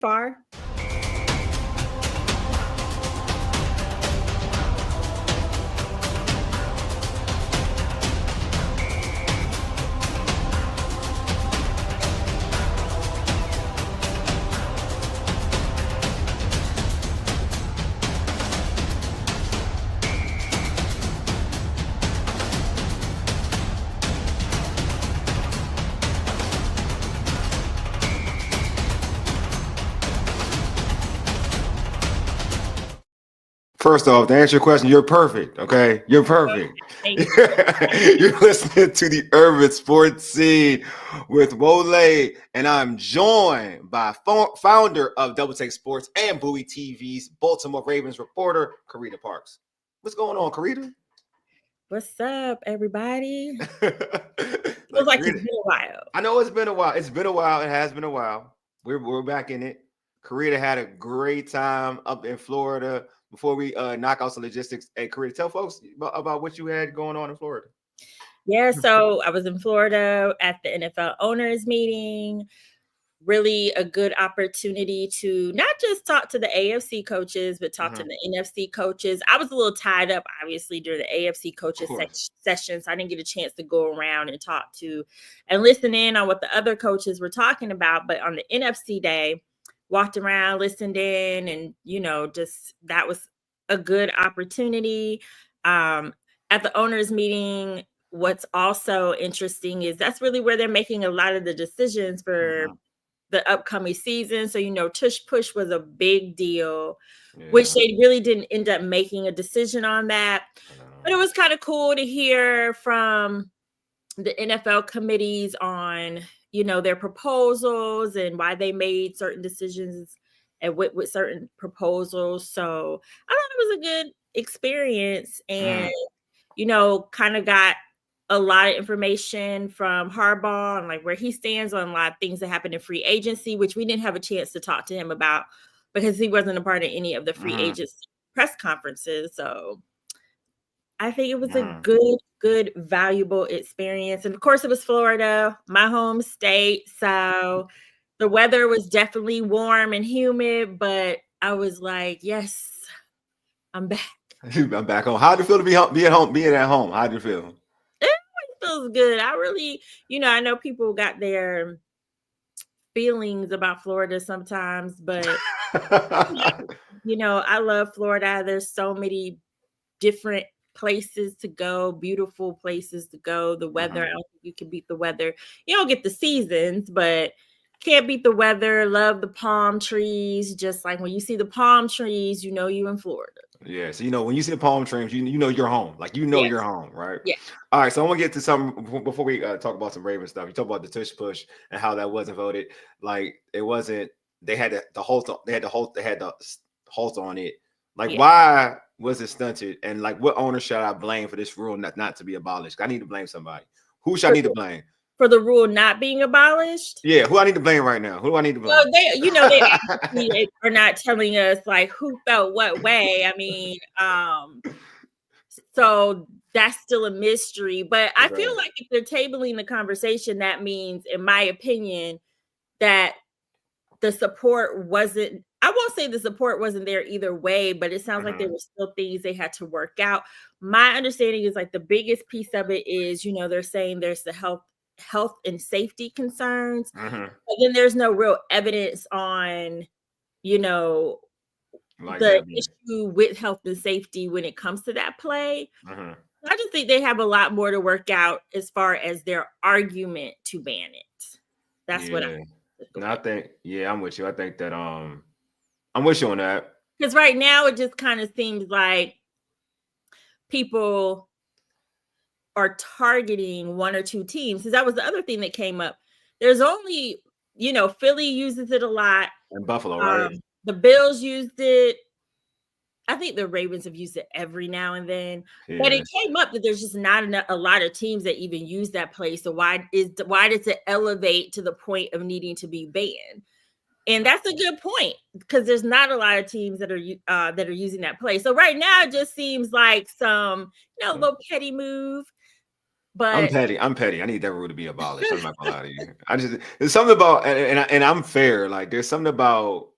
Far. First off, to answer your question, you're perfect. Okay, you're perfect. Thank you. You're listening to the Urban Sports Scene with Wole, and I'm joined by founder of Double Take Sports and Bowie TV's Baltimore Ravens reporter, Carita Parks. What's going on, Carita? What's up, everybody? Like, Feels like it's been a while. I know it's been a while. It's been a while. It has been a while. We're back in it. Carita had a great time up in Florida. Before we knock out some logistics, hey, Carita, tell folks about what you had going on in Florida. Yeah, so I was in Florida at the NFL owners meeting. Really a good opportunity to not just talk to the AFC coaches, but talk to the NFC coaches. I was a little tied up, obviously, during the AFC coaches session, so I didn't get a chance to go around and talk to and listen in on what the other coaches were talking about. But on the NFC day, walked around, listened in, and, just that was a good opportunity. At the owners meeting, what's also interesting is that's really where they're making a lot of the decisions for the upcoming season. So, tush push was a big deal, which they really didn't end up making a decision on that. But it was kind of cool to hear from the NFL committees on, their proposals and why they made certain decisions and with certain proposals. So I thought it was a good experience and, kind of got a lot of information from Harbaugh and like where he stands on a lot of things that happened in free agency, which we didn't have a chance to talk to him about because he wasn't a part of any of the free agency press conferences. So I think it was a good, valuable experience. And of course, it was Florida, my home state. So the weather was definitely warm and humid, but I was like, yes, I'm back. I'm back home. How did it feel to be at home? How did it feel? It feels good. I really, I know people got their feelings about Florida sometimes, but I love Florida. There's so many different places to go, beautiful places to go. The weather, I don't think you can beat the weather. You don't get the seasons, but can't beat the weather. Love the palm trees. Just like when you see the palm trees, you in Florida. Yeah, so when you see the palm trees, you know you're home. Like you're home, right? Yeah. All right, so I want to get to something before we talk about some Ravens stuff. You talk about the tush push and how that wasn't voted. Like it wasn't. They had the halt. They had the halt on it. Like why was it stunted? And like what owner should I blame for this rule not to be abolished? I need to blame somebody. Who should I need to blame? For the rule not being abolished? Yeah, who I need to blame right now? Who do I need to blame? Well, they actually are not telling us like who felt what way. I mean, so that's still a mystery. But I feel like if they're tabling the conversation, that means, in my opinion, that the support wasn't. I won't say the support wasn't there either way, but it sounds like there were still things they had to work out. My understanding is like the biggest piece of it is, they're saying there's the health and safety concerns, but then there's no real evidence on, like the issue with health and safety when it comes to that play. I just think they have a lot more to work out as far as their argument to ban it. That's what I think. Yeah, I'm with you. I think that I'm with you on that. Because right now it just kind of seems like people are targeting one or two teams. Because that was the other thing that came up. There's only, Philly uses it a lot. And Buffalo, right? The Bills used it. I think the Ravens have used it every now and then. Yeah. But it came up that there's just not a lot of teams that even use that play. So why does it elevate to the point of needing to be banned? And that's a good point because there's not a lot of teams that are using that play. So right now it just seems like some little petty move. But I'm petty. I need that rule to be abolished. I'm not gonna lie to you. There's something about and I'm fair. Like there's something about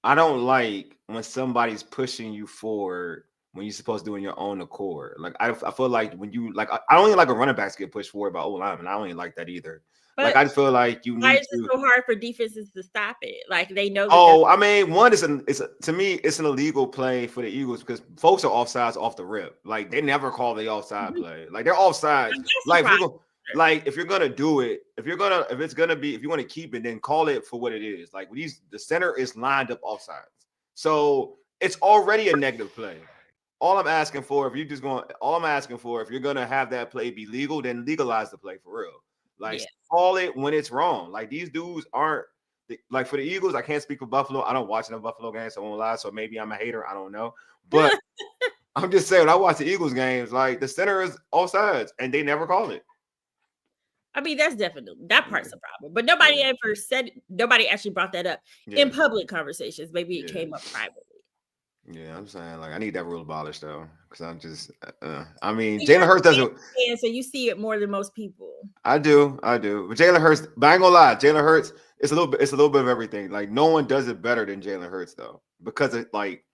I don't like when somebody's pushing you forward when you're supposed to do in your own accord. Like I feel like when you like I don't even like a running backs get pushed forward by O-line, and I don't even like that either. Like But I feel like you why need is it to. so hard for defenses to stop it? Like they know that. Oh, I mean, one is to me, it's an illegal play for the Eagles because folks are offsides off the rip. Like they never call the offside play. Like they're offsides. Like if you're gonna do it, if you want to keep it, then call it for what it is. Like the center is lined up offsides, so it's already a negative play. All I'm asking for, if you're gonna have that play be legal, then legalize the play for real. Like call it when it's wrong. Like these dudes aren't. Like for the Eagles, I can't speak for Buffalo. I don't watch enough Buffalo games, so I won't lie. So maybe I'm a hater. I don't know. But I'm just saying, when I watch the Eagles games, like the center is offsides, and they never call it. I mean, that's definitely that part's a problem. But nobody actually brought that up in public conversations. Maybe it came up privately. Yeah, I'm saying like I need that rule abolished though, because I'm just. I mean, Jalen Hurts doesn't. So you see it more than most people. I do. But Jalen Hurts. But I ain't gonna lie, Jalen Hurts. It's a little bit of everything. Like no one does it better than Jalen Hurts though, because it like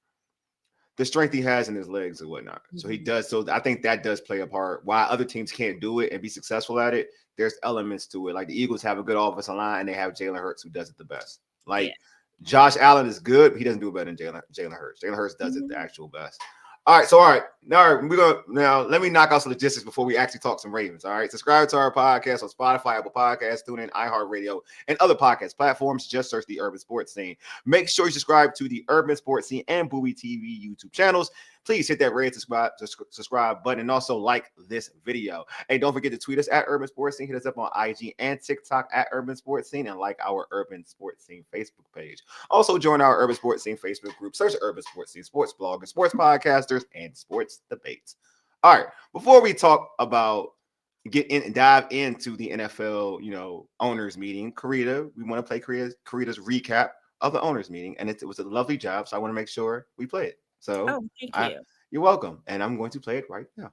the strength he has in his legs and whatnot. So he does. So I think that does play a part. Why other teams can't do it and be successful at it, there's elements to it. Like the Eagles have a good offensive line and they have Jalen Hurts who does it the best. Like Josh Allen is good, but he doesn't do it better than Jalen Hurts. Jalen Hurts does it the actual best. All right. Now let me knock out some logistics before we actually talk some Ravens. All right. Subscribe to our podcast on Spotify, Apple Podcasts, TuneIn, iHeartRadio, and other podcast platforms. Just search the Urban Sports Scene. Make sure you subscribe to the Urban Sports Scene and Bowie TV YouTube channels. Please hit that red subscribe button and also like this video. And don't forget to tweet us at Urban Sports Scene. Hit us up on IG and TikTok at Urban Sports Scene and like our Urban Sports Scene Facebook page. Also join our Urban Sports Scene Facebook group. Search Urban Sports Scene, sports bloggers, sports podcasters, and sports debates. All right. Before we talk about dive into the NFL, owners meeting, Carita, we want to play Carita's recap of the owners meeting, and it was a lovely job. So I want to make sure we play it. So thank you. You're welcome. And I'm going to play it right now.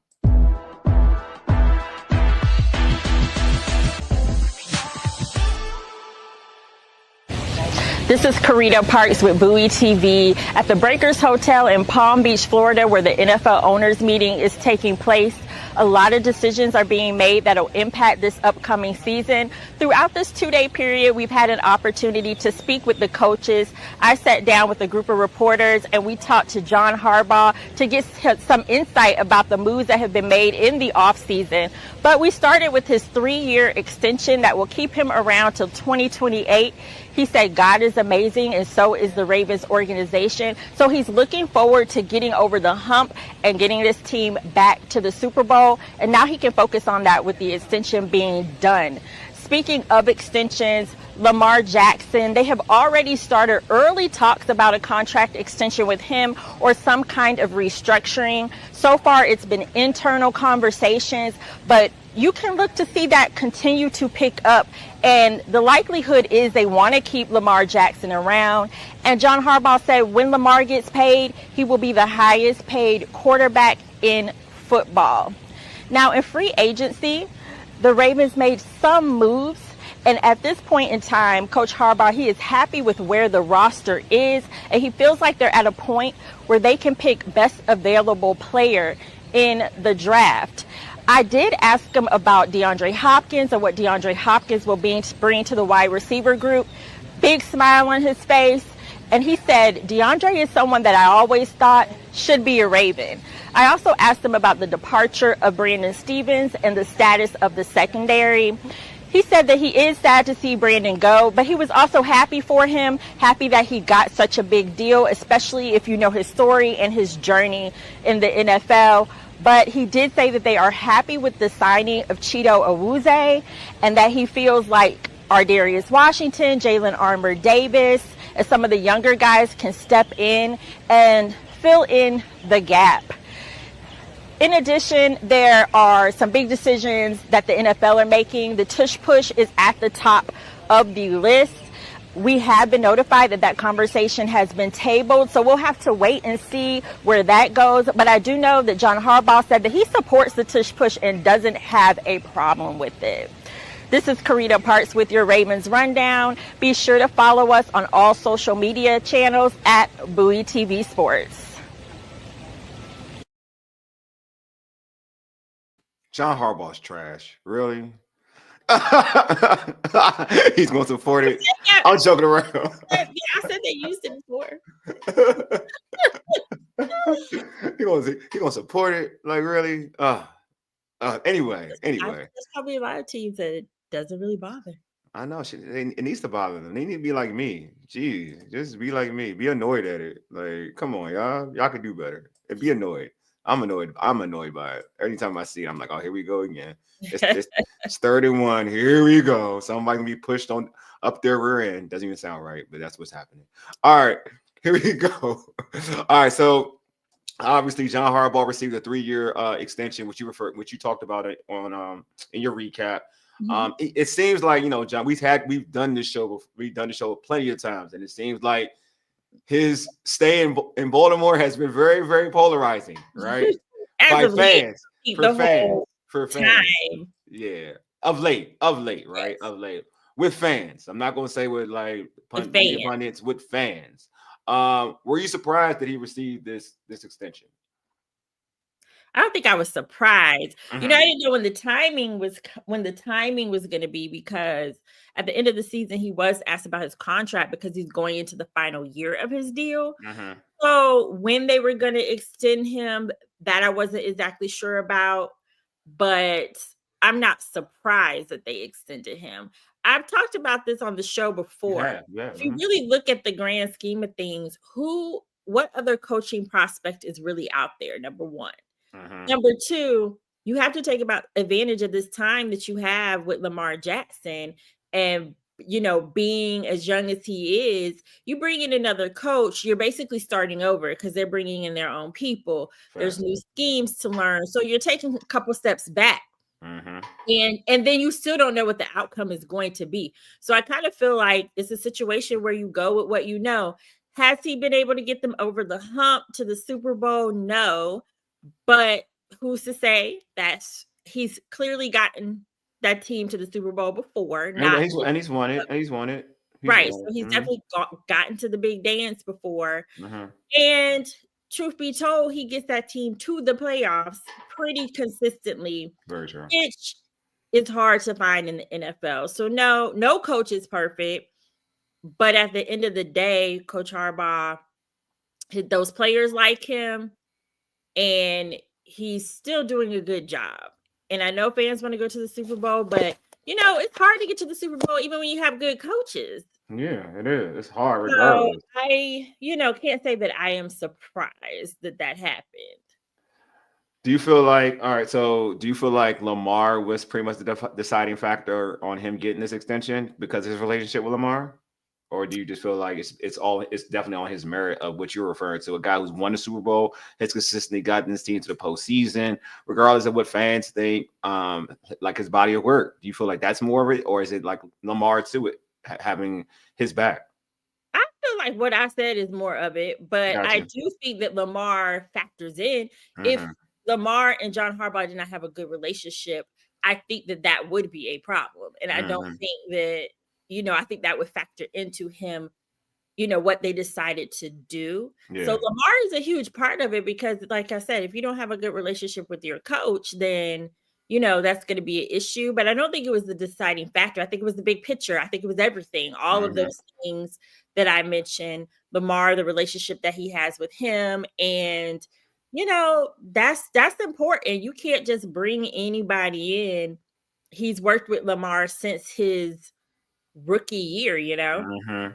This is Carita Parks with Bowie TV at the Breakers Hotel in Palm Beach, Florida, where the NFL owners meeting is taking place. A lot of decisions are being made that will impact this upcoming season. Throughout this 2-day period, we've had an opportunity to speak with the coaches. I sat down with a group of reporters and we talked to John Harbaugh to get some insight about the moves that have been made in the offseason. But we started with his 3-year extension that will keep him around till 2028. He said God is amazing and so is the Ravens organization. So he's looking forward to getting over the hump and getting this team back to the Super Bowl. And now he can focus on that with the extension being done. Speaking of extensions, Lamar Jackson, they have already started early talks about a contract extension with him or some kind of restructuring. So far, it's been internal conversations, but you can look to see that continue to pick up. And the likelihood is they want to keep Lamar Jackson around. And John Harbaugh said when Lamar gets paid, he will be the highest paid quarterback in football. Now, in free agency, the Ravens made some moves. And at this point in time, Coach Harbaugh, he is happy with where the roster is. And he feels like they're at a point where they can pick best available player in the draft. I did ask him about DeAndre Hopkins and what DeAndre Hopkins will bring to the wide receiver group. Big smile on his face. And he said, DeAndre is someone that I always thought should be a Raven. I also asked him about the departure of Brandon Stevens and the status of the secondary. He said that he is sad to see Brandon go, but he was also happy for him, happy that he got such a big deal, especially if you know his story and his journey in the NFL. But he did say that they are happy with the signing of Chido Awuzie and that he feels like Ardarius Washington, Jalen Armour-Davis, and some of the younger guys can step in and fill in the gap. In addition, there are some big decisions that the NFL are making. The tush push is at the top of the list. We have been notified that that conversation has been tabled, so we'll have to wait and see where that goes. But I do know that John Harbaugh said that he supports the tush push and doesn't have a problem with it. This is Carita Parks with your Ravens Rundown. Be sure to follow us on all social media channels at Bowie TV Sports. John Harbaugh's trash. Really? He's going to support it. Yeah, I'm joking around. Yeah, I said they used it before. He gonna support it. Like, really? Anyway. There's probably a lot of teams that it doesn't really bother. I know it needs to bother them. They need to be like me. Geez, just be like me. Be annoyed at it. Like, come on, y'all. Y'all could do better. And be annoyed. I'm annoyed. I'm annoyed by it. Anytime I see it, I'm like, oh, here we go again. It's 31. Here we go. Somebody can be pushed on up their rear end. Doesn't even sound right, but that's what's happening. All right, here we go. All right, so obviously John Harbaugh received a 3-year extension, which you talked about it on in your recap. Mm-hmm. It seems like, John, we've done this show plenty of times, and it seems like his stay in Baltimore has been very, very polarizing, right? By fans, for fans. Yeah, of late, right? Yes. Of late, with fans. I'm not going to say with like pundits, with fans. Were you surprised that he received this extension? I don't think I was surprised. Mm-hmm. I didn't know when the timing was going to be, because at the end of the season, he was asked about his contract because he's going into the final year of his deal. Mm-hmm. So when they were going to extend him, that I wasn't exactly sure about, but I'm not surprised that they extended him. I've talked about this on the show before. Yeah. If you really look at the grand scheme of things, what other coaching prospect is really out there? Number one. Mm-hmm. Number two, you have to take advantage of this time that you have with Lamar Jackson, and being as young as he is, you bring in another coach, you're basically starting over because they're bringing in their own people. Fair. There's new schemes to learn, so you're taking a couple steps back. Mm-hmm. And then you still don't know what the outcome is going to be. So I kind of feel like it's a situation where you go with what you know. Has he been able to get them over the hump to the Super Bowl? No. But who's to say that he's clearly gotten that team to the Super Bowl before? And he's won it. Right. So he's definitely gotten to the big dance before. Mm-hmm. And truth be told, he gets that team to the playoffs pretty consistently. Very true. Which is hard to find in the NFL. So no coach is perfect. But at the end of the day, Coach Harbaugh, those players like him, and he's still doing a good job. And I know fans want to go to the Super Bowl, but it's hard to get to the Super Bowl even when you have good coaches. Yeah, it is. It's hard regardless. So I, can't say that I am surprised that happened. Do you feel like Lamar was pretty much the deciding factor on him getting this extension because of his relationship with Lamar? Or do you just feel like it's definitely on his merit of what you're referring to? A guy who's won the Super Bowl, has consistently gotten his team to the postseason, regardless of what fans think, like his body of work. Do you feel like that's more of it, or is it like Lamar to it, having his back? I feel like what I said is more of it, but gotcha. I do think that Lamar factors in. Mm-hmm. If Lamar and John Harbaugh did not have a good relationship, I think that would be a problem. And I don't think that, I think that would factor into him, what they decided to do. Yeah. So Lamar is a huge part of it because, like I said, if you don't have a good relationship with your coach, then, that's going to be an issue. But I don't think it was the deciding factor. I think it was the big picture. I think it was everything. All of those things that I mentioned, Lamar, the relationship that he has with him. And, that's important. You can't just bring anybody in. He's worked with Lamar since his rookie year, Mm-hmm.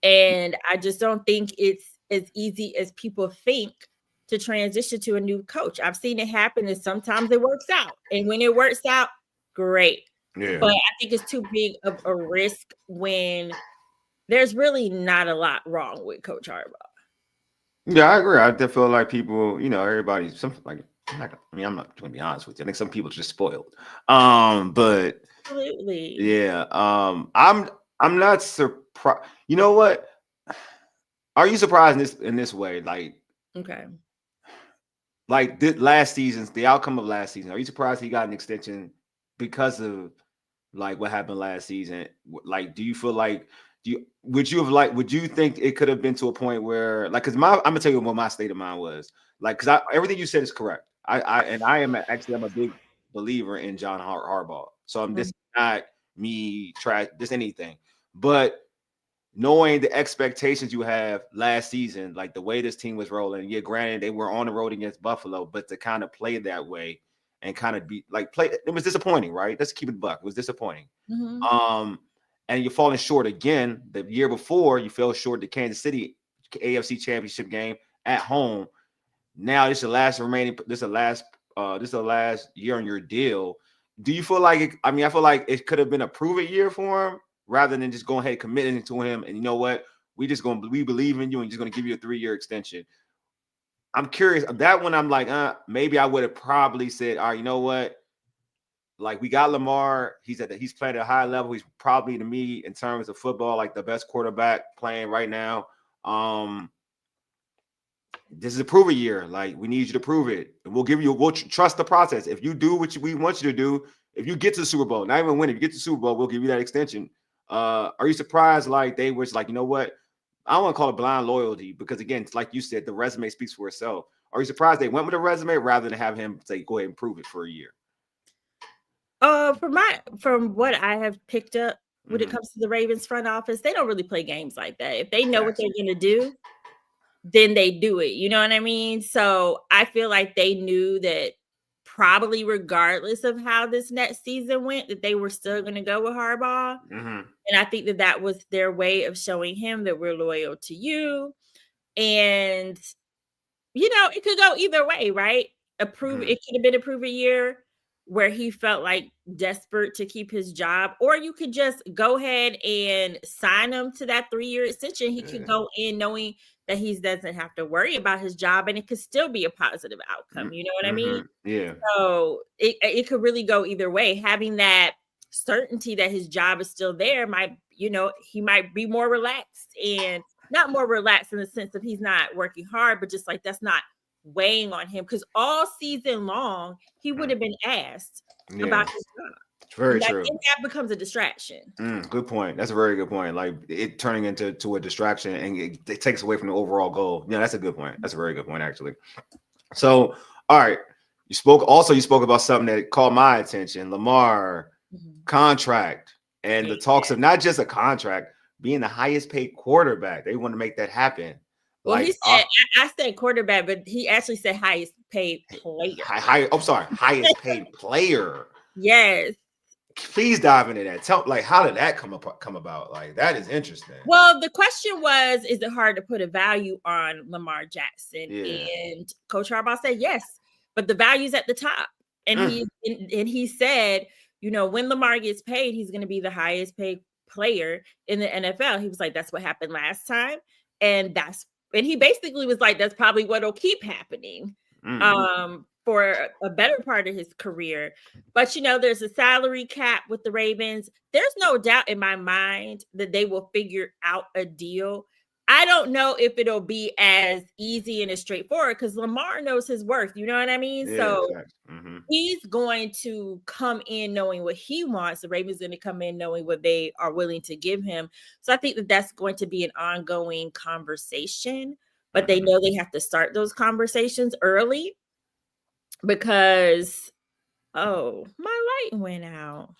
And I just don't think it's as easy as people think to transition to a new coach. I've seen it happen, and sometimes it works out. And when it works out, great. Yeah. But I think it's too big of a risk when there's really not a lot wrong with Coach Harbaugh. Yeah, I agree. I feel like people, everybody's something like, I'm not going to be honest with you. I think some people are just spoiled. But absolutely. Yeah. I'm not surprised. You know what? Are you surprised in this way? Like, okay. Like the outcome of last season. Are you surprised he got an extension because of like what happened last season? Like, do you feel like would you think it could have been to a point where like because I'm gonna tell you what my state of mind was like because everything you said is correct. I'm a big believer in John Harbaugh. So I'm this Mhm. is not me try this anything, but knowing the expectations you have last season, like the way this team was rolling. Yeah, granted they were on the road against Buffalo, but to kind of play that way and kind of be like play, it was disappointing, right? Let's keep it buck. It was disappointing. Mhm. Um, and you're falling short again. The year before, you fell short the Kansas City AFC Championship game at home. Now this is the last remaining. This is the last year on your deal. Do you feel like? I feel like it could have been a prove it year for him rather than just going ahead and committing to him. And you know what? We believe in you and just going to give you a 3-year extension. I'm curious that one. I'm like, maybe I would have probably said, all right, you know what? Like we got Lamar. He's playing at a high level. He's probably to me in terms of football like the best quarterback playing right now. Um, this is a prove it year. Like we need you to prove it. And we'll trust the process. If you do what we want you to do, if you get to the Super Bowl, not even win, if you get to the Super Bowl, we'll give you that extension. Are you surprised? Like they was like, you know what? I don't want to call it blind loyalty because again, it's like you said, the resume speaks for itself. Are you surprised they went with a resume rather than have him say, go ahead and prove it for a year? From what I have picked up when it Mm-hmm. comes to the Ravens front office, they don't really play games like that. If they know what Gotcha. they're gonna do, then they do it. You know what I mean? So I feel like they knew that probably regardless of how this next season went, that they were still gonna go with Harbaugh. Mm-hmm. And I think that that was their way of showing him that we're loyal to you. And it could go either way, right? Mm-hmm. It could have been a prove a year where he felt like desperate to keep his job, or you could just go ahead and sign him to that 3-year extension. He could Yeah. go in knowing that he doesn't have to worry about his job and it could still be a positive outcome. You know what I mean? Mm-hmm. Yeah. So it could really go either way. Having that certainty that his job is still there he might be more relaxed and not more relaxed in the sense of he's not working hard, but just like that's not weighing on him because all season long he would have been asked Yeah. about his job. It's very And true. that becomes a distraction. Good point. That's a very good point. Like it turning into a distraction and it takes away from the overall goal. Yeah, that's a good point. That's a very good point, actually. So, all right. You spoke about something that caught my attention. Lamar Mhm. contract and Yeah. the talks of not just a contract, being the highest paid quarterback. They want to make that happen. Well, he Like said, I said quarterback, but he actually said highest paid player. highest paid player. Yes. Please dive into that. Tell like how did that come about? Like that is interesting. Well, the question was, is it hard to put a value on Lamar Jackson? Yeah. And Coach Harbaugh said yes, but the value's at the top. And Mm, he said, when Lamar gets paid, he's going to be the highest paid player in the NFL. He was like, that's what happened last time, and he basically was like, that's probably what'll keep happening. mm, For a better part of his career. But there's a salary cap with the Ravens. There's no doubt in my mind that they will figure out a deal. I don't know if it'll be as easy and as straightforward because Lamar knows his worth. You know what I mean? yeah, So facts. Mm-hmm. he's going to come in knowing what he wants. The Ravens going to come in knowing what they are willing to give him. So I think that that's going to be an ongoing conversation. But they Mm-hmm. know they have to start those conversations early because my light went out.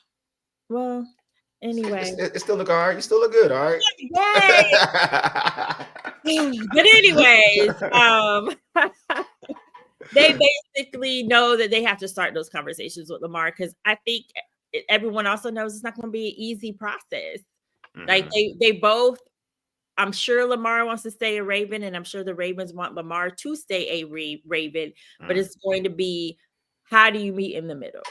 Well, anyway. It still look all right. You still look good, all right. Yay! But anyways, they basically know that they have to start those conversations with Lamar because I think everyone also knows it's not going to be an easy process. Like Mm-hmm. they both, I'm sure Lamar wants to stay a Raven, and I'm sure the Ravens want Lamar to stay a Raven, but Mm. it's going to be how do you meet in the middle?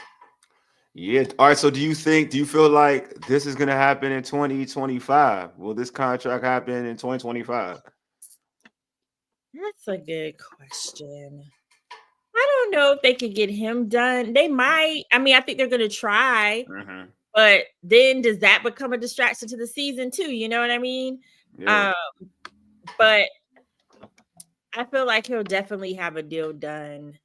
Yeah. All right. So do you feel like this is gonna happen in 2025? Will this contract happen in 2025? That's a good question. I don't know if they could get him done. They might. I mean, I think they're going to try, Mm-hmm. but then does that become a distraction to the season too? You know what I mean? Yeah. Um, but I feel like he'll definitely have a deal done.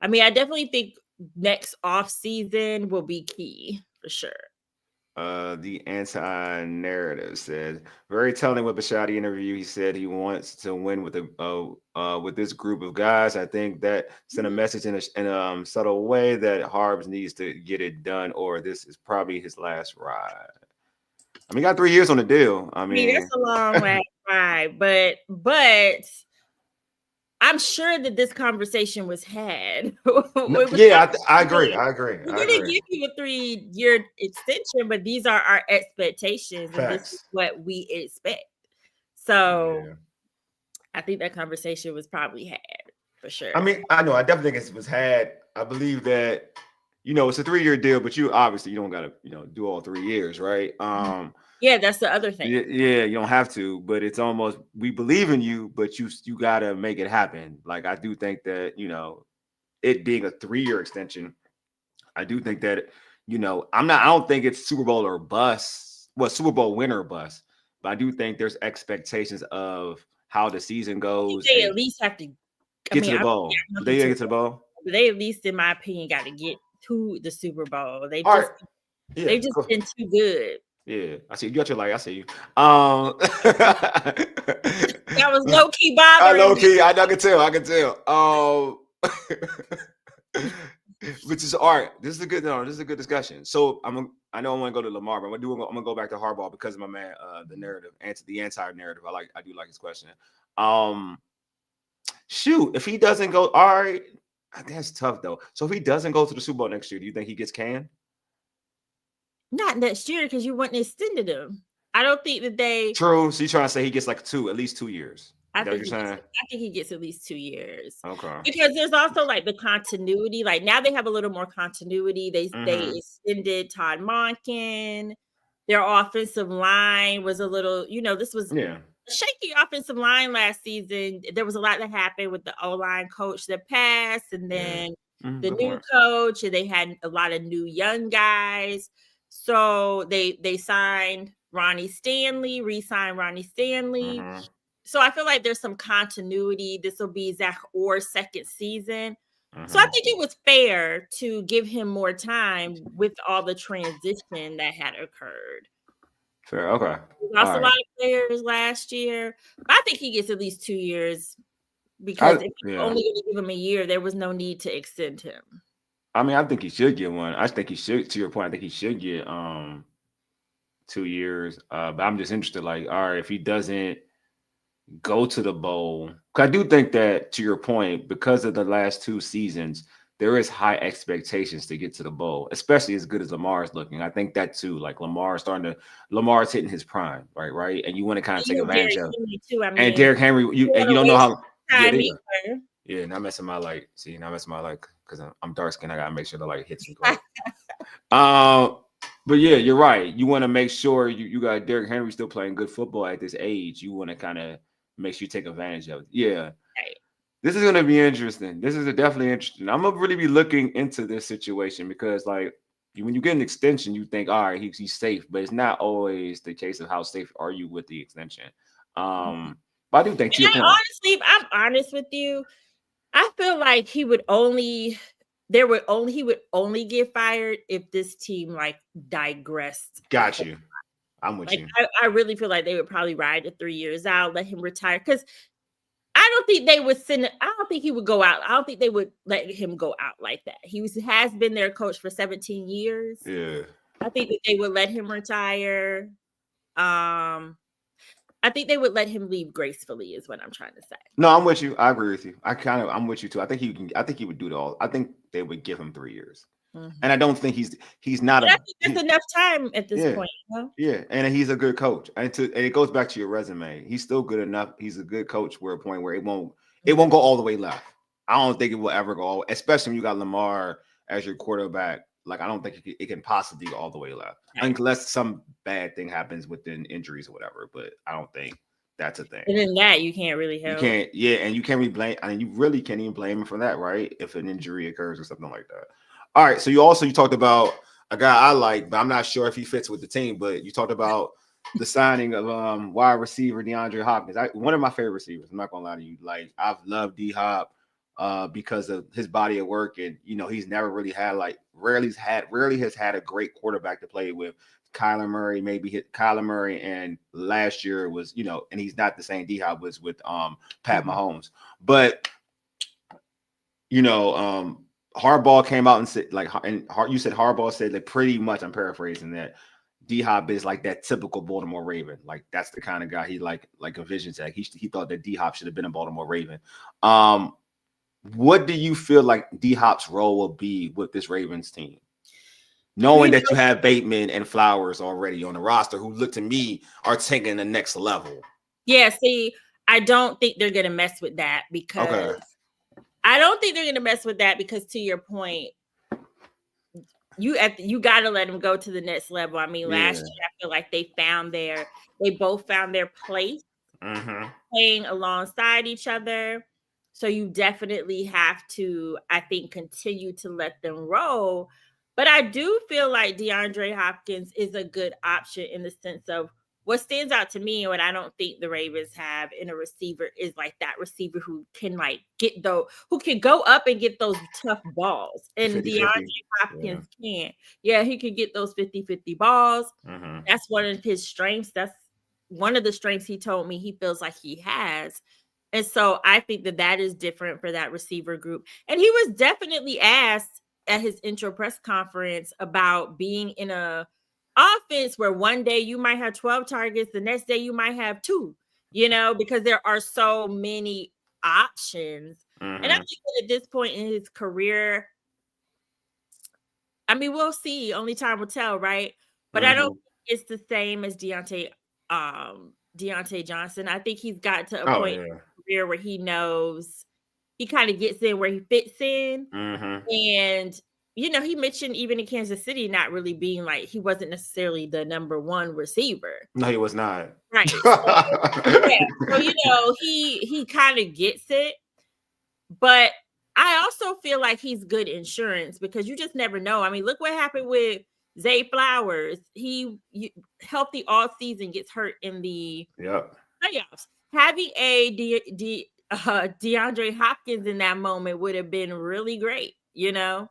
I mean, I definitely think next off season will be key for sure. The anti-narrative said, very telling with Bishotti interview. He said he wants to win with this group of guys. I think that sent a message in a subtle way that Harbs needs to get it done, or this is probably his last ride. I mean, he got 3 years on the deal. I mean, that's a long last ride, but I'm sure that this conversation was had. I agree. We didn't give you a 3-year extension, but these are our expectations, and this is what we expect. So I think that conversation was probably had for sure. I mean, I know. I definitely think it was had. I believe that, it's a 3-year deal, but you obviously you don't got to, do all 3 years, right? Yeah, that's the other thing. Yeah, you don't have to, but it's almost, we believe in you, but you got to make it happen. Like, I do think that, it being a 3-year extension, I do think that, I don't think it's Super Bowl or bust, Super Bowl winner or bust, but I do think there's expectations of how the season goes. They at least have to get to the bowl. They get to the bowl. They at least, in my opinion, got to get to the Super Bowl. They've just been too good. Yeah, I see you got your light. I see you. That was low key bothering. Low key, I can tell. Which is all right. This is a good discussion. So I know I want to go to Lamar, but I'm gonna go back to Harbaugh because of my man, the narrative, the anti-narrative. I do like his question. Shoot, if he doesn't go, all right, that's tough though. So if he doesn't go to the Super Bowl next year, do you think he gets canned? Not next year, because you wouldn't extended him. I don't think that they. True. So you're trying to say he gets like at least 2 years. I think he gets at least 2 years. Okay. Because there's also like the continuity. Like now they have a little more continuity. They extended Todd Monken. Their offensive line was a little, this was a shaky offensive line last season. There was a lot that happened with the O-line coach that passed, and then the new coach, and they had a lot of new young guys. So they signed Ronnie Stanley, re-signed Ronnie Stanley. So I feel like there's some continuity. This will be Zach Orr's second season. So I think it was fair to give him more time with all the transition that had occurred. Fair, okay. We lost a lot of players last year. I think he gets at least 2 years, because if you're only going to give him a year, there was no need to extend him. I mean, I think he should get one. I think he should, to your point, I think he should get 2 years. But I'm just interested, like, all right, if he doesn't go to the bowl, because I do think that, to your point, because of the last 2 seasons, there is high expectations to get to the bowl, especially as good as Lamar is looking. I think that too, like Lamar's hitting his prime, right? And you want to kind of take advantage of it. And Derrick Henry, you don't know how. Yeah, not messing my light. See, not messing my light, because I'm dark skinned. I gotta make sure the light hits me. But yeah, you're right. You want to make sure you got Derrick Henry still playing good football at this age. You want to kind of make sure you take advantage of it. Yeah. Right. This is going to be interesting. This is definitely interesting. I'm going to really be looking into this situation, because like when you get an extension, you think, all right, he's safe, but it's not always the case of how safe are you with the extension. But I do think honestly, if I'm honest with you, I feel like he would only get fired if this team like digressed. Got you. I'm with you. I really feel like they would probably ride the 3 years out, let him retire, because I don't think they would I don't think he would go out. I don't think they would let him go out like that. He has been their coach for 17 years. Yeah. I think that they would let him retire. I think they would let him leave gracefully, is what I'm trying to say. No, I'm with you. I agree with you. I'm with you too. I think he would do it all. I think they would give him 3 years. And I don't think he's not. I think there's enough time at this point. Yeah, and he's a good coach. And it goes back to your resume. He's still good enough. He's a good coach where a point where it won't go all the way left. I don't think it will ever go, especially when you got Lamar as your quarterback. Like, I don't think it can possibly go all the way left, unless some bad thing happens within injuries or whatever. But I don't think that's a thing. And then that you can't really help. You can't, and you can't really blame. I mean, you really can't even blame him for that, right? If an injury occurs or something like that. All right. So you talked about a guy I like, but I'm not sure if he fits with the team. But you talked about the signing of wide receiver DeAndre Hopkins. One of my favorite receivers. I'm not gonna lie to you. Like, I've loved D Hop because of his body of work, and he's never really had rarely has had a great quarterback to play with. Kyler Murray maybe hit Kyler Murray, and last year was, and he's not the same D-Hop was with Pat Mahomes. But Harbaugh came out and said, you said Harbaugh said that pretty much, I'm paraphrasing, that D-Hop is like that typical Baltimore Raven. Like that's the kind of guy he like envisions. That he thought that D-Hop should have been a Baltimore Raven. What do you feel like D-Hop's role will be with this Ravens team? Knowing that you have Bateman and Flowers already on the roster, who look to me are taking the next level. Yeah, see, I don't think they're going to mess with that because to your point, you got to let them go to the next level. I mean, last year I feel like they both found their place playing alongside each other. So you definitely have to, I think, continue to let them roll. But I do feel like DeAndre Hopkins is a good option in the sense of what stands out to me and what I don't think the Ravens have in a receiver is like that receiver who can who can go up and get those tough balls. And 50-50. DeAndre Hopkins can. Yeah, he can get those 50-50 balls. That's one of his strengths. That's one of the strengths he told me he feels like he has. And so I think that is different for that receiver group. And he was definitely asked at his intro press conference about being in a offense where one day you might have 12 targets, the next day you might have 2, because there are so many options. And I think that at this point in his career, I mean, we'll see. Only time will tell, right? But I don't think it's the same as Deontay Johnson. I think he's got to a point in his career where he knows he kind of gets in where he fits in. And, he mentioned even in Kansas City not really being like, he wasn't necessarily the number one receiver. No, he was not. Right. So, he kind of gets it. But I also feel like he's good insurance because you just never know. I mean, look what happened with Zay Flowers. He healthy all season, gets hurt in the playoffs. Having a DeAndre Hopkins in that moment would have been really great, And I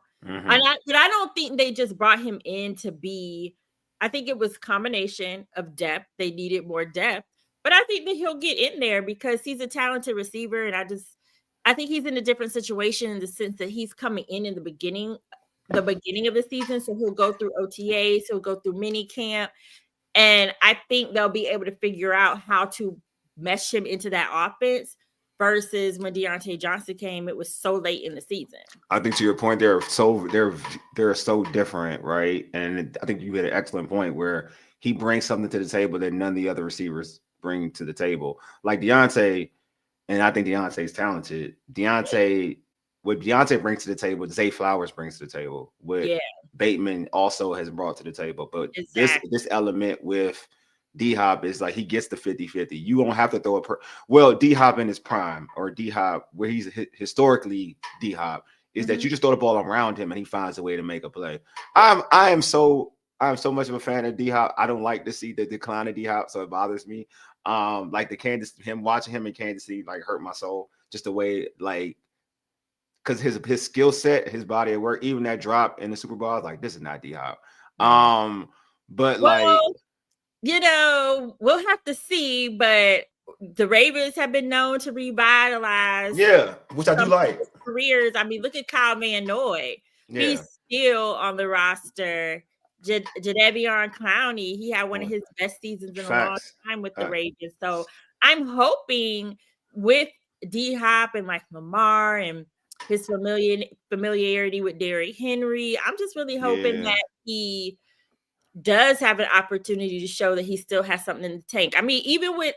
don't think they just brought him in to be. I think it was a combination of depth. They needed more depth, but I think that he'll get in there because he's a talented receiver, and I think he's in a different situation in the sense that he's coming in the beginning of the season. So he'll go through OTAs, he'll go through mini camp. And I think they'll be able to figure out how to mesh him into that offense versus when Deontay Johnson came, it was so late in the season. I think to your point, they're so different, right? And I think you had an excellent point where he brings something to the table that none of the other receivers bring to the table. Like Deontay, and I think Deontay's talented. What Deontay brings to the table, Zay Flowers brings to the table. What Bateman also has brought to the table. But this element with D-Hop is like he gets the 50-50. You don't have to throw it. D-Hop in his prime, or D-Hop where he's historically D-Hop, is that you just throw the ball around him and he finds a way to make a play. I am so much of a fan of D-Hop. I don't like to see the decline of D-Hop, so it bothers me. Like watching him in Kansas City like hurt my soul. Just the way because his skill set, his body of work, even that drop in the Super Bowl, I was like, this is not D-Hop. But we'll have to see. But the Ravens have been known to revitalize. Yeah, which I do like. Careers. I mean, look at Kyle Van Noy. Yeah. He's still on the roster. Jadeveon Clowney, he had one of his best seasons in a long time with the Ravens. So I'm hoping with D-Hop and like Lamar and his familiarity with Derrick Henry, I'm just really hoping that he does have an opportunity to show that he still has something in the tank. I mean, even with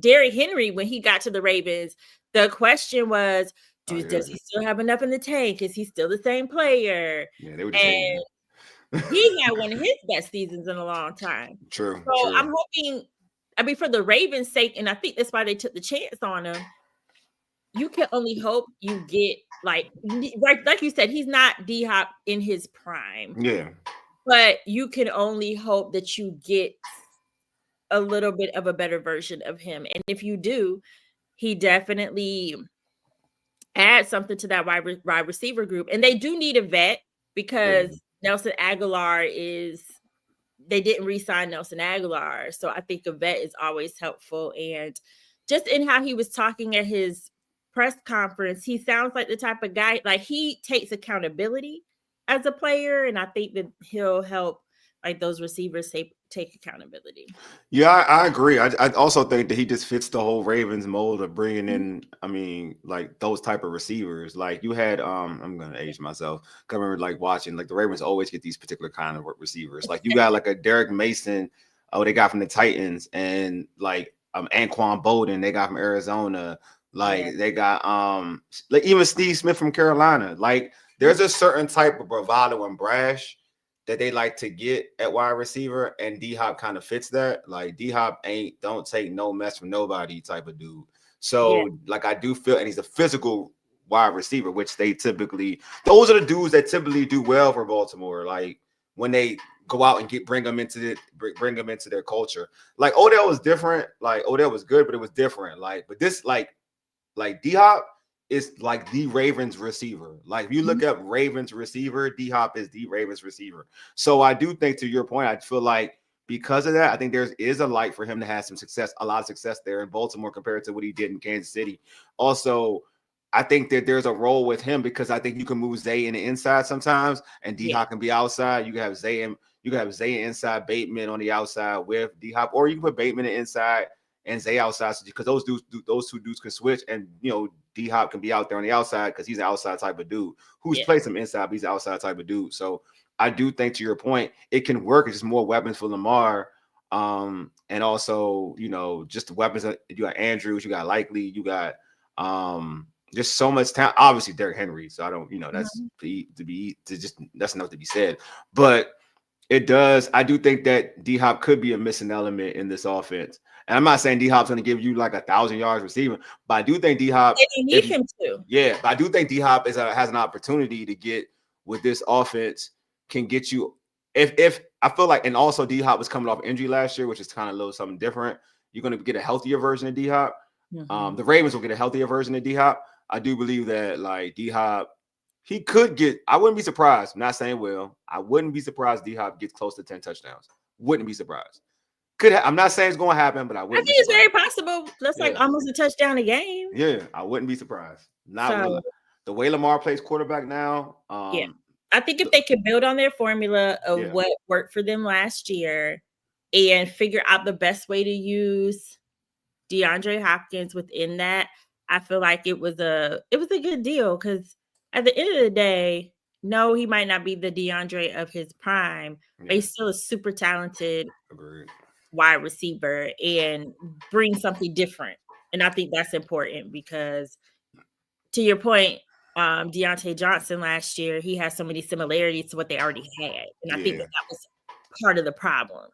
Derrick Henry, when he got to the Ravens, the question was, does he still have enough in the tank? Is he still the same player? Yeah, they were just saying he had one of his best seasons in a long time. True. So I'm hoping, for the Ravens' sake, and I think that's why they took the chance on him. You can only hope you get like you said, he's not D-Hop in his prime. Yeah. But you can only hope that you get a little bit of a better version of him. And if you do, he definitely adds something to that wide receiver group. And they do need a vet because Nelson Aguilar is they didn't re-sign Nelson Aguilar. So I think a vet is always helpful. And just in how he was talking at his press conference, he sounds like the type of guy, like he takes accountability as a player. And I think that he'll help like those receivers take accountability. Yeah, I agree. I also think that he just fits the whole Ravens mold of bringing in, I mean, like those type of receivers. Like you had, I'm gonna age myself. I remember like watching, like the Ravens always get these particular kind of receivers. Like you got like a Derek Mason, they got from the Titans, and like Anquan Bolden, they got from Arizona. Like they got like even Steve Smith from Carolina. Like there's a certain type of bravado and brash that they like to get at wide receiver, and D-Hop kind of fits that. Like D-Hop don't take no mess from nobody type of dude. So like I do feel, and he's a physical wide receiver, which those are the dudes that typically do well for Baltimore. Like when they go out and bring them into their culture. Like Odell was different. Like Odell was good, but it was different. Like, but this like D-Hop is like the Ravens receiver. Like if you look up Ravens receiver, D-Hop is the Ravens receiver. So I do think, to your point, I feel like because of that, I think there is a light for him to have some success, a lot of success there in Baltimore compared to what he did in Kansas City. Also, I think that there's a role with him because I think you can move Zay in the inside sometimes, and D-Hop can be outside. You can have Zay inside, Bateman on the outside with D-Hop, or you can put Bateman inside and Zay outside, because those two dudes can switch, and D-Hop can be out there on the outside because he's an outside type of dude who's played some inside, but he's an outside type of dude. So I do think, to your point, it can work. It's just more weapons for Lamar, and also just the weapons. You got Andrews, you got Likely, you got just so much talent. Obviously Derrick Henry. So I don't that's that's enough to be said, but it does. I do think that D-Hop could be a missing element in this offense. And I'm not saying D-Hop's going to give you like 1,000 yards receiving, but I do think D-Hop. They need him to. Yeah, but I do think D-Hop has an opportunity to get with this offense, can get you. If I feel like, and also D-Hop was coming off injury last year, which is kind of a little something different. You're going to get a healthier version of D-Hop. The Ravens will get a healthier version of D-Hop. I do believe that like D-Hop, he could get. I wouldn't be surprised. I'm not saying I wouldn't be surprised D-Hop gets close to 10 touchdowns. Wouldn't be surprised. I'm not saying it's going to happen, but I wouldn't. I think it's very possible. That's like almost a touchdown a game. Yeah, I wouldn't be surprised. The way Lamar plays quarterback now. I think if they could build on their formula of what worked for them last year and figure out the best way to use DeAndre Hopkins within that, I feel like it was a good deal, because at the end of the day, no, he might not be the DeAndre of his prime, but he's still a super talented wide receiver and bring something different. And I think that's important because, to your point, Deontay Johnson last year, he has so many similarities to what they already had. And I think that was part of the problem.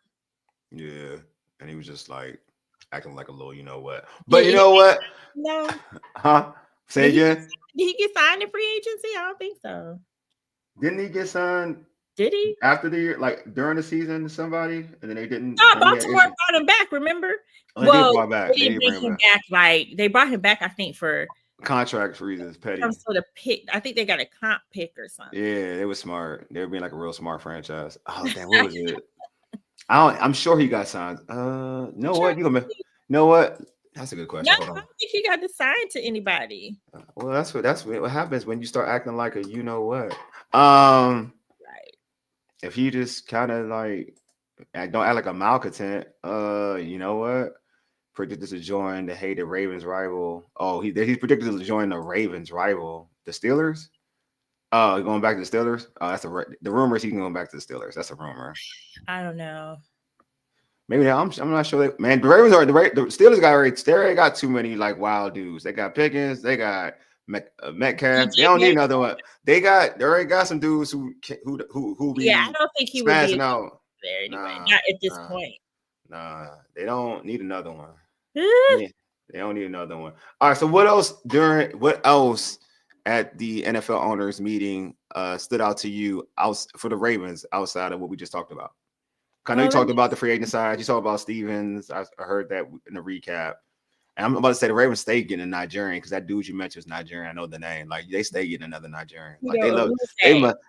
Yeah. And he was just like acting like a little, what. But you know what? No. Huh? Say again? Did he get signed in free agency? I don't think so. Didn't he get signed? Did he? After the year, like during the season to somebody, and then they didn't. No, Baltimore brought him back, remember? They didn't bring him back. Like they brought him back, I think, for contract reasons, petty. Some sort of pick. I think they got a comp pick or something. Yeah, they were smart. They were being like a real smart franchise. Oh, damn, what was it? I'm sure he got signed. What? You know what? That's a good question. No, I don't think he got signed to anybody. Well, that's what happens when you start acting like a what. Right. If he just kind of like don't act like a malcontent, you know what? Predicted to join the hated Ravens rival. Oh, he's predicted to join the Ravens rival, the Steelers. Going back to the Steelers. Oh, that's the rumor is he's going back to the Steelers. That's a rumor. I don't know. Maybe I'm not sure. Man, the Ravens are the Steelers got too many like wild dudes. They got Pickens. They got Metcalf. They don't need another one. They already got some dudes who be. Yeah, I don't think he would be out there anyway. Not at this point. Nah, they don't need another one. Yeah, they don't need another one. All right. So what else at the NFL owners meeting stood out to you for the Ravens outside of what we just talked about? I know you talked about the free agent side. You talked about Stevens. I heard that in the recap. And I'm about to say the Ravens stay getting a Nigerian, because that dude you mentioned is Nigerian. I know the name. Like they stay getting another Nigerian. Like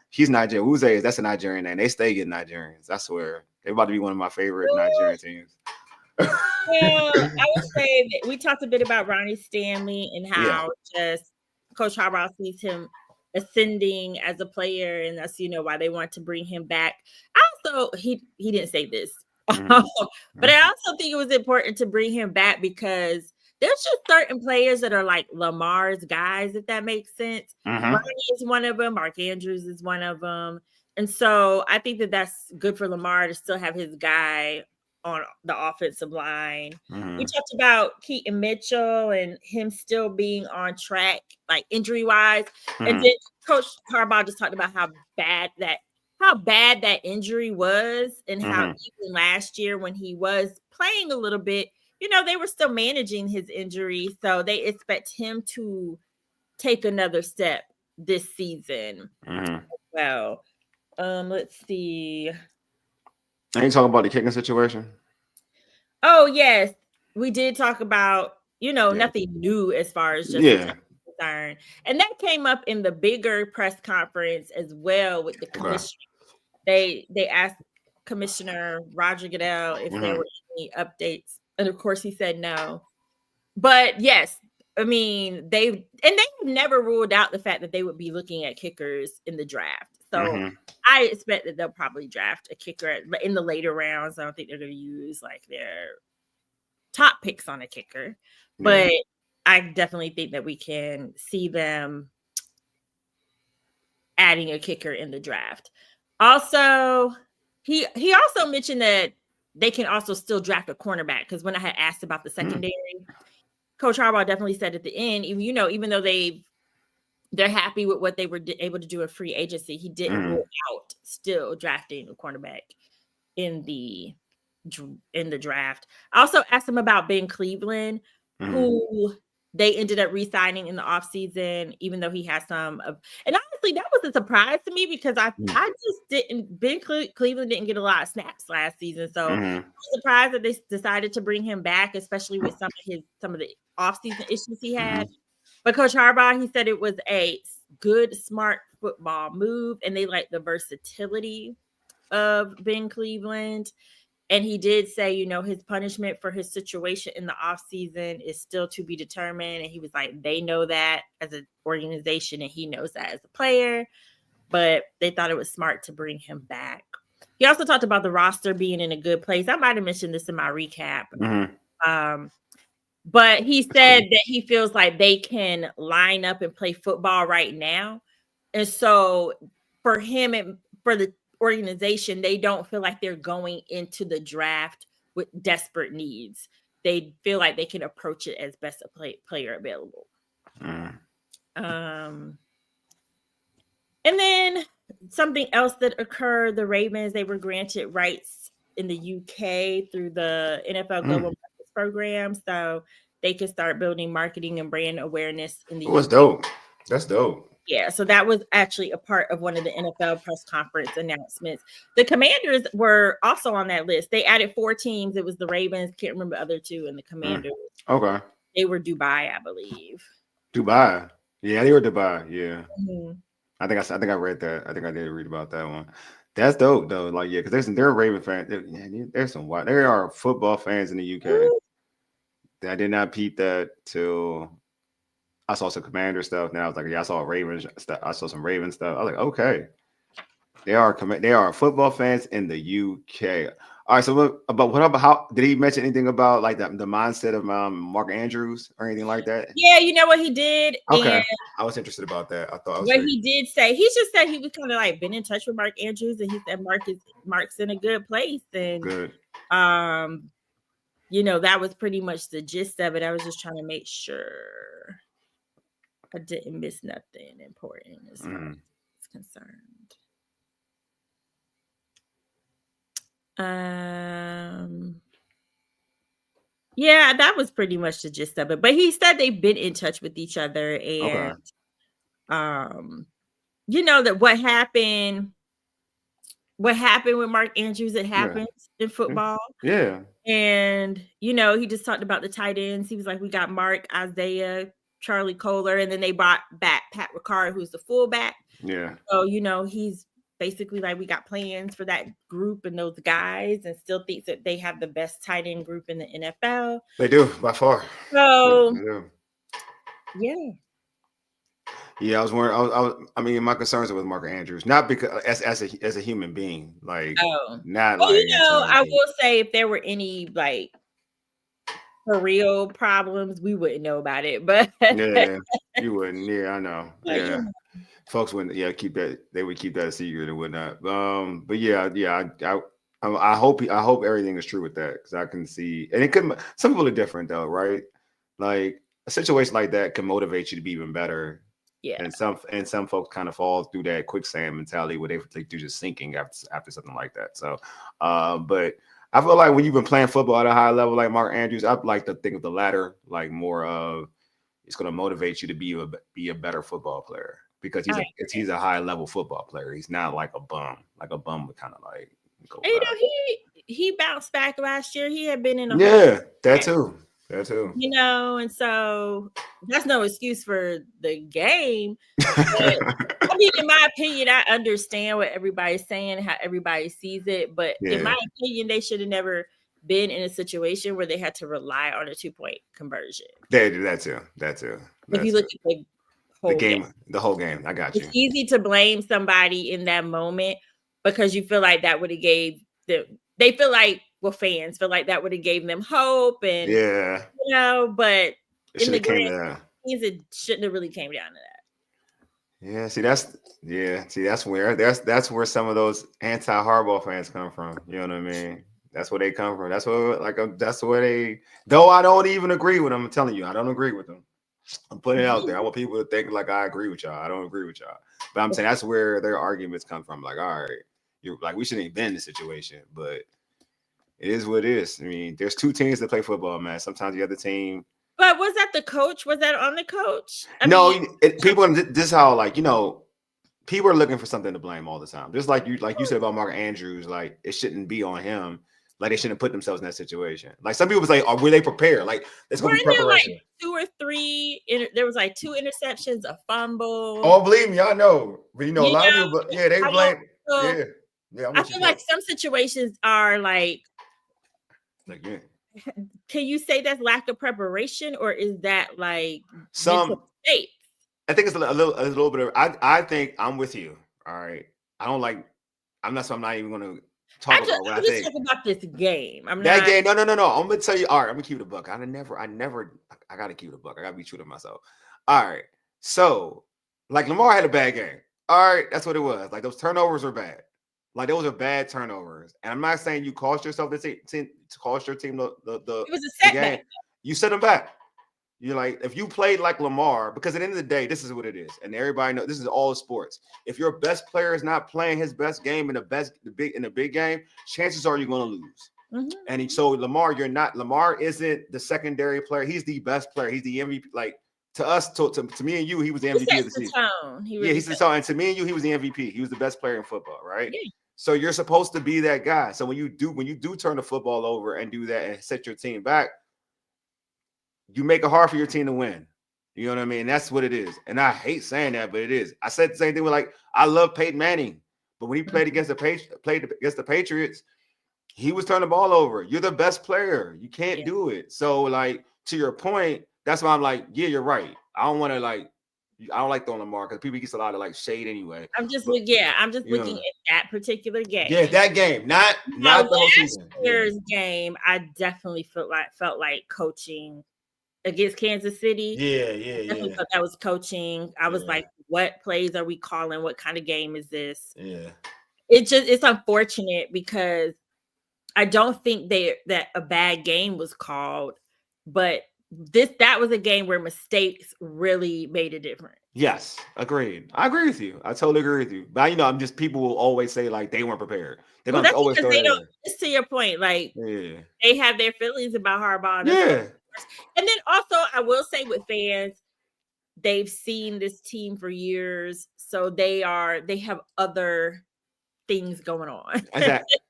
he's Nigerian. That's a Nigerian name. They stay getting Nigerians. I swear. They're about to be one of my favorite Nigerian teams. Well, I would say that we talked a bit about Ronnie Stanley and how just Coach Harbaugh sees him ascending as a player, and that's why they want to bring him back. Also, he didn't say this, but I also think it was important to bring him back because there's just certain players that are like Lamar's guys, if that makes sense. Ronnie is one of them. Mark Andrews is one of them. And so I think that that's good for Lamar to still have his guy on the offensive line. We talked about Keaton Mitchell and him still being on track, like injury-wise. And then Coach Harbaugh just talked about how bad that injury was and how even last year when he was playing a little bit, they were still managing his injury. So they expect him to take another step this season. Well, let's see. I ain't talking about the kicking situation. Oh, yes. We did talk about, nothing new as far as just concerned. And that came up in the bigger press conference as well with the commissioner. They asked Commissioner Roger Goodell if there were any updates. And of course he said no. But yes, I mean, they've never ruled out the fact that they would be looking at kickers in the draft. So I expect that they'll probably draft a kicker in the later rounds. I don't think they're going to use like their top picks on a kicker, but I definitely think that we can see them adding a kicker in the draft. Also, he also mentioned that they can also still draft a cornerback because when I had asked about the secondary, Coach Harbaugh definitely said at the end, even though they're happy with what they were able to do in free agency, he didn't rule out still drafting a cornerback in the draft. I also asked him about Ben Cleveland, who they ended up re-signing in the offseason, even though he had some of, and honestly, that was a surprise to me because I just didn't, Cleveland didn't get a lot of snaps last season. So I was surprised that they decided to bring him back, especially with some of the offseason issues he had. But Coach Harbaugh, he said it was a good, smart football move, and they like the versatility of Ben Cleveland. And he did say, his punishment for his situation in the offseason is still to be determined. And he was like, they know that as an organization, and he knows that as a player. But they thought it was smart to bring him back. He also talked about the roster being in a good place. I might have mentioned this in my recap. But he said that he feels like they can line up and play football right now. And so for him and for the organization, they don't feel like they're going into the draft with desperate needs. They feel like they can approach it as best a player available. And then something else that occurred, the Ravens, they were granted rights in the UK through the NFL Global Markets Program. So they could start building marketing and brand awareness in the UK. That's dope. That's dope. Yeah, so that was actually a part of one of the NFL press conference announcements. The Commanders were also on that list. They added 4 teams. It was the Ravens, can't remember the other 2, and the Commanders. Okay. They were Dubai, I believe. Dubai. Yeah, they were Dubai. Yeah. I think I read that. I think I did read about that one. That's dope though. Like, yeah, because they're a Raven fan. There's some white. There are football fans in the UK. I did not peep that till I saw some Commander stuff. Now I was like, yeah, I saw Ravens stuff. I saw some Raven stuff. I was like, okay, they are football fans in the UK. All right, so what about how did he mention anything about like the mindset of Mark Andrews or anything like that? Yeah, you know what he did. Okay, I was interested about that. I thought he did say he just said he was kind of like been in touch with Mark Andrews, and he said Mark's in a good place, and good. That was pretty much the gist of it. I was just trying to make sure I didn't miss nothing important as far as it's concerned. Yeah, that was pretty much the gist of it. But he said they've been in touch with each other, and that what happened with Mark Andrews, it happens in football. Yeah. And he just talked about the tight ends. He was like, we got Mark, Isaiah, Charlie Kohler, and then they brought back Pat Ricard, who's the fullback. Yeah. So he's basically like we got plans for that group and those guys, and still thinks that they have the best tight end group in the NFL. They do by far. So, yeah. Yeah, I was worried. I mean, my concerns are with Mark Andrews, not because as a human being, like not like. I will say if there were any like for real problems, we wouldn't know about it. But yeah, you wouldn't. Yeah, I know. But, yeah, folks wouldn't. Yeah, keep that. They would keep that a secret and whatnot. But yeah. I hope everything is true with that, because I can see, and it could. Some people are different though, right? Like a situation like that can motivate you to be even better. Yeah. And some folks kind of fall through that quicksand mentality where they do just sinking after something like that. So, but I feel like when you've been playing football at a high level like Mark Andrews, I'd like to think of the latter, like more of it's going to motivate you to be a better football player, because he's a high level football player. He's not like a bum. Like a bum would kind of like go. You know, he bounced back last year. He had been in that too. You know, and so that's no excuse for the game. But, I mean, in my opinion, I understand what everybody's saying, how everybody sees it. But in my opinion, they should have never been in a situation where they had to rely on a 2-point conversion. That too. If you look at the whole game, I got you. It's easy to blame somebody in that moment because you feel like that would have gave them. They feel like, well, fans feel like that would have gave them hope, and you know, but in the grand scheme, it shouldn't have really came down to that. That's where some of those anti-Harbaugh fans come from. You know what I mean? That's where they come from. That's where they. Though I don't even agree with them. I'm telling you, I don't agree with them. I'm putting it out there. I want people to think like I agree with y'all. I don't agree with y'all, but I'm saying that's where their arguments come from. Like, all right, you're like, we shouldn't have been in this situation, but it is what it is. I mean, there's two teams that play football, man. Sometimes the other team. But was that the coach? Was that on the coach? People. This is how, like, you know, people are looking for something to blame all the time. Just like you said about Mark Andrews, like it shouldn't be on him. Like they shouldn't put themselves in that situation. Like some people was like, were they prepared? Like there's going to be preparation. Like 2 or 3. There was like 2 interceptions, a fumble. Oh, believe me, I know. But you know, a lot of people. Yeah, they blame. I feel like some situations are like. Can you say that's lack of preparation, or is that like some state? I think it's a little bit of. I think I'm with you. All right. I'm not even going to talk about what I think. Talk about this game. Game. No. I'm gonna tell you. All right, I'm gonna keep it a buck. I gotta keep it a buck. I gotta be true to myself. All right. So, like Lamar had a bad game. All right, that's what it was. Like those turnovers were bad. Like those are bad turnovers. And I'm not saying you cost yourself the team, cost your team the it was a setback. Game. You set them back. You're like, if you played like Lamar, because at the end of the day, this is what it is, and everybody knows this is all sports. If your best player is not playing his best game in the big game, chances are you're going to lose. Mm-hmm. And so Lamar isn't the secondary player. He's the best player. He's the MVP. Like to us, to me and you, he was the MVP of the season. He's the tone. And to me and you, he was the MVP. He was the best player in football, right? Yeah. So you're supposed to be that guy. So when you do turn the football over and do that and set your team back, you make it hard for your team to win. You know what I mean? That's what it is. And I hate saying that, but it is. I said the same thing with, like, I love Peyton Manning, but when he played against the Patriots, he was turning the ball over. You're the best player. You can't do it. So, like, to your point, that's why I'm like, yeah, you're right. I don't like throwing Lamar because people get a lot of like shade anyway. I'm just looking at that particular game. Yeah, that game, not the whole season. Last year's game, I definitely felt like coaching against Kansas City. Yeah. Thought that was coaching. I was like, what plays are we calling? What kind of game is this? Yeah. It's unfortunate because I don't think that a bad game was called, but that was a game where mistakes really made a difference. Yes, agreed. I agree with you. I totally agree with you. But people will always say like they weren't prepared. They're gonna always throw it in. It's to your point, like they have their feelings about Harbaugh. And then also I will say with fans, they've seen this team for years, so they have other things going on.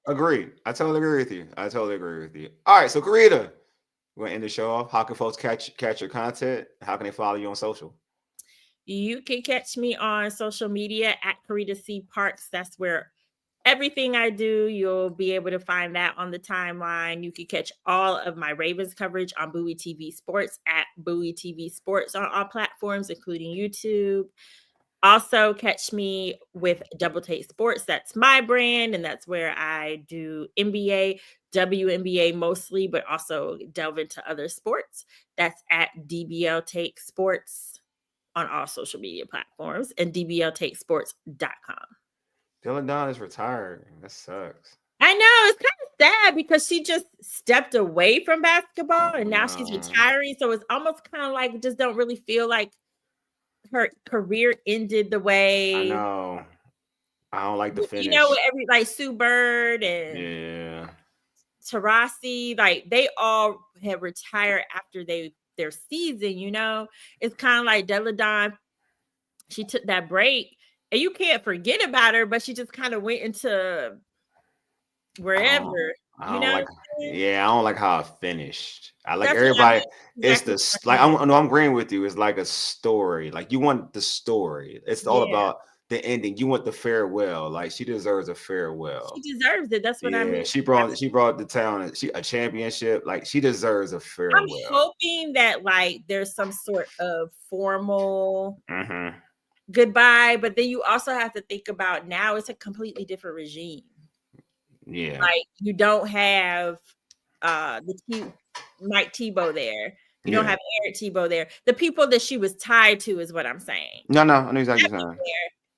Agreed. I totally agree with you. All right, so Carita, we're gonna end the show off. How can folks catch your content? How can they follow you on social? You can catch me on social media at Carita Parks. That's where everything I do, you'll be able to find that on the timeline. You can catch all of my Ravens coverage on Bowie TV Sports at Bowie TV Sports on all platforms, including YouTube. Also, catch me with Double Take Sports. That's my brand, and that's where I do NBA, WNBA mostly, but also delve into other sports. That's at DBL Take Sports on all social media platforms and dbltakesports.com. Dylan Dawn is retired. That sucks. I know, it's kind of sad because she just stepped away from basketball and now she's retiring. So it's almost kind of like just don't really feel like her career ended the way. I know. I don't like the finish. You know, like Sue Bird and Taurasi, like they all have retired after their season. You know, it's kind of like Della Don. She took that break, and you can't forget about her, but she just kind of went into wherever. I don't like how it finished. I like That's everybody. Exactly. It's the like I'm agreeing with you. It's like a story. Like you want the story. It's all about the ending. You want the farewell. Like she deserves a farewell. She deserves it. That's what I mean. She brought the town a championship. Like she deserves a farewell. I'm hoping that like there's some sort of formal goodbye, but then you also have to think about now it's a completely different regime. Yeah, like you don't have Mike Tebow there. You don't have Eric Tebow there. The people that she was tied to is what I'm saying. No, I know exactly what you're saying.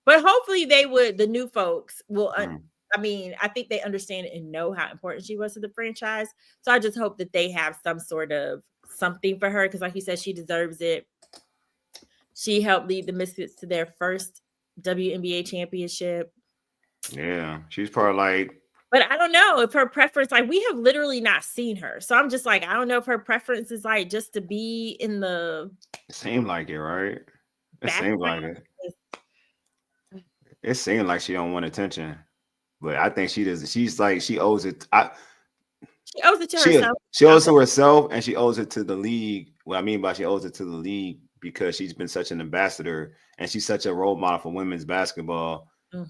But hopefully the new folks will. I mean, I think they understand and know how important she was to the franchise. So I just hope that they have some sort of something for her because, like you said, she deserves it. She helped lead the Misfits to their first WNBA championship. Yeah, she's probably like. But I don't know if her preference, like we have literally not seen her. So I'm just like, I don't know if her preference is like just to be in the. It seemed like it, right? It seemed like it. It seemed like she don't want attention. But I think she does. She's like, she owes it. She owes it to herself. She owes it to herself and she owes it to the league. What I mean by she owes it to the league because she's been such an ambassador and she's such a role model for women's basketball.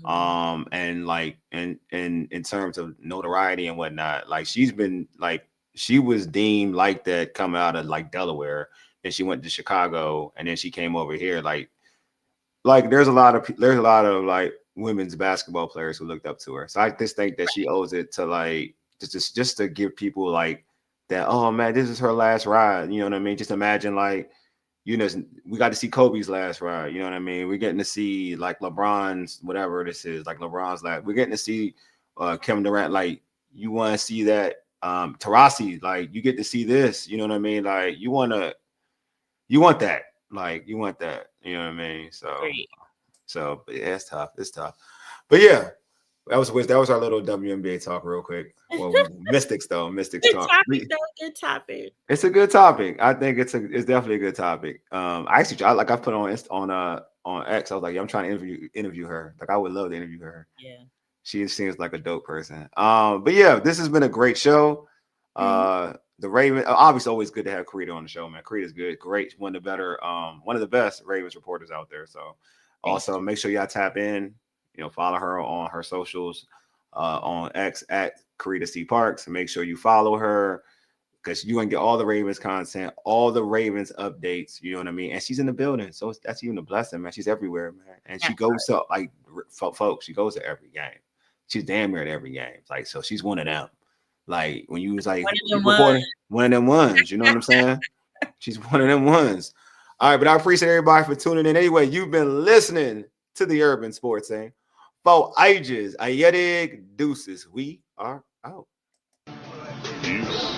And like and in terms of notoriety and whatnot, like she's been like she was deemed like that coming out of like Delaware, and she went to Chicago, and then she came over here. Like there's a lot of like women's basketball players who looked up to her. So I just think that she owes it to like just to give people like that. Oh man, this is her last ride. You know what I mean? Just imagine like. You know, we got to see Kobe's last ride. You know what I mean? We're getting to see like LeBron's, whatever this is, like LeBron's last. We're getting to see Kevin Durant. Like you want to see that Taurasi. Like you get to see this. You know what I mean? Like you want that. Like you want that. You know what I mean? So but yeah, it's tough. It's tough. But yeah. That was our little WNBA talk real quick. Well, Mystics talk. Good topic. It's a good topic. I think it's definitely a good topic. I put on X. I was like, I'm trying to interview her. Like I would love to interview her. Yeah. She seems like a dope person. But yeah, this has been a great show. The Ravens, obviously always good to have Carita on the show, man. Carita's good, great, one of the best Ravens reporters out there. So also make sure y'all tap in. You know, follow her on her socials on X at Carita Parks. And make sure you follow her because you're going to get all the Ravens content, all the Ravens updates. You know what I mean? And she's in the building. So that's even a blessing, man. She's everywhere, man. And she goes to, like, folks, she goes to every game. She's damn near at every game. Like, so she's one of them. Like, when you was like, one of them ones. You know what I'm saying? She's one of them ones. All right, but I appreciate everybody for tuning in. Anyway, you've been listening to the Urban Sports Thing. For ages, Ayedig Deuces, we are out. Peace.